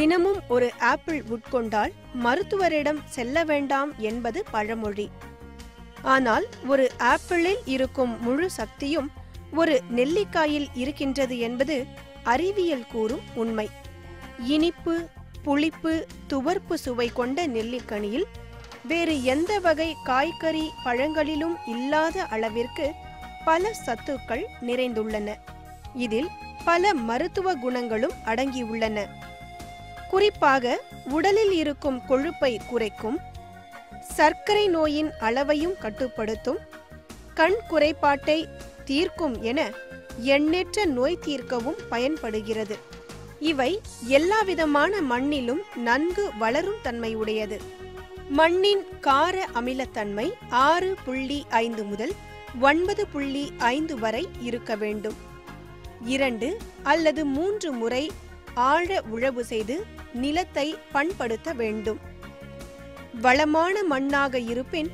தினமும் ஒரு ஆப்பிள் உட்கொண்டால் மருத்துவரிடம் செல்ல வேண்டாம் என்பது பழமொழி. ஆனால் ஒரு ஆப்பிளில் இருக்கும் முழு சக்தியும் ஒரு நெல்லிக்காயில் இருக்கின்றது என்பது அறிவியல் கூறும் உண்மை. இனிப்பு, புளிப்பு, துவர்ப்பு சுவை கொண்ட நெல்லிக்கனியில் வேறு எந்த வகை காய்கறி பழங்களிலும் இல்லாத அளவிற்கு பல சத்துக்கள் நிறைந்துள்ளன. இதில் பல மருத்துவ குணங்களும் அடங்கியுள்ளன. குறிப்பாக உடலில் இருக்கும் கொழுப்பை குறைக்கும், சர்க்கரை நோயின் அளவையும் கட்டுப்படுத்தும், கண் குறைபாட்டை தீர்க்கும் என எண்ணற்ற நோய் தீர்க்கவும் பயன்படுகிறது. இவை எல்லாவிதமான மண்ணிலும் நன்கு வளரும் தன்மையுடையது. மண்ணின் கார அமிலத்தன்மை 6.5 முதல் 9.5 வரை இருக்க வேண்டும். 2 அல்லது 3 முறை ஆழ உழவு செய்து நிலத்தை பண்படுத்த வேண்டும். வளமான மண்ணாக இருப்பின்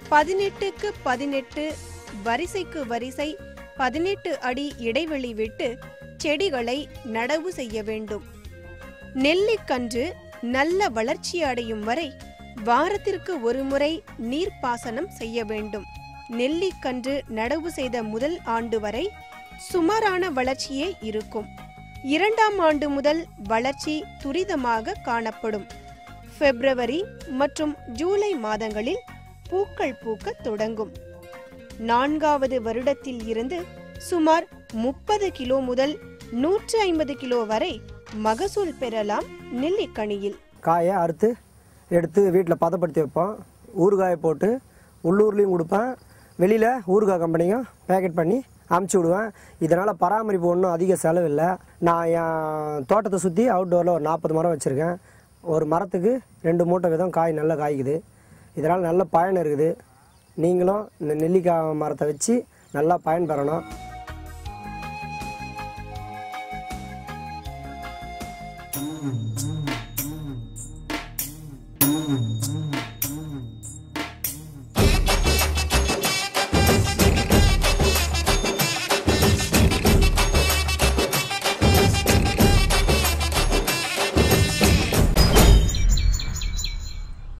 18க்கு 18, வரிசைக்கு வரிசை 18 அடி இடைவெளி விட்டு செடிகளை நடவு செய்ய வேண்டும். நெல்லிக்கன்று நல்ல வளர்ச்சி அடையும் வரை வாரத்திற்கு ஒரு முறை நீர்ப்பாசனம் செய்ய வேண்டும். நெல்லிக்கன்று நடவு செய்த முதல் ஆண்டு வரை சுமாரான வளர்ச்சியே இருக்கும். 2ஆம் ஆண்டு முதல் வளர்ச்சி துரிதமாக காணப்படும். பிப்ரவரி மற்றும் ஜூலை மாதங்களில் பூக்கள் பூக்க தொடங்கும். 4வது வருடத்தில் இருந்து சுமார் 30 கிலோ முதல் 150 கிலோ வரை மகசூல் பெறலாம். நெல்லிக்கனியில் காயை அறுத்து எடுத்து வீட்டில் பதப்படுத்தி வைப்போம். ஊறுகாயை போட்டு உள்ளூர்லேயும் கொடுப்பேன், வெளியில் ஊறுகாய் கம்பெனியும் பேக்கெட் பண்ணி அமுச்சு விடுவேன். இதனால் பராமரிப்பு ஒன்றும் அதிக செலவில்லை. நான் என் தோட்டத்தை சுற்றி அவுட்டோரில் ஒரு 40 மரம் வச்சுருக்கேன். ஒரு மரத்துக்கு 2 மூட்டை வீதம் காய் நல்லா காய்க்குது. இதனால் நல்ல பயன் இருக்குது. நீங்களும் இந்த நெல்லிக்காய் மரத்தை வச்சு நல்லா பயன்பெறணும்.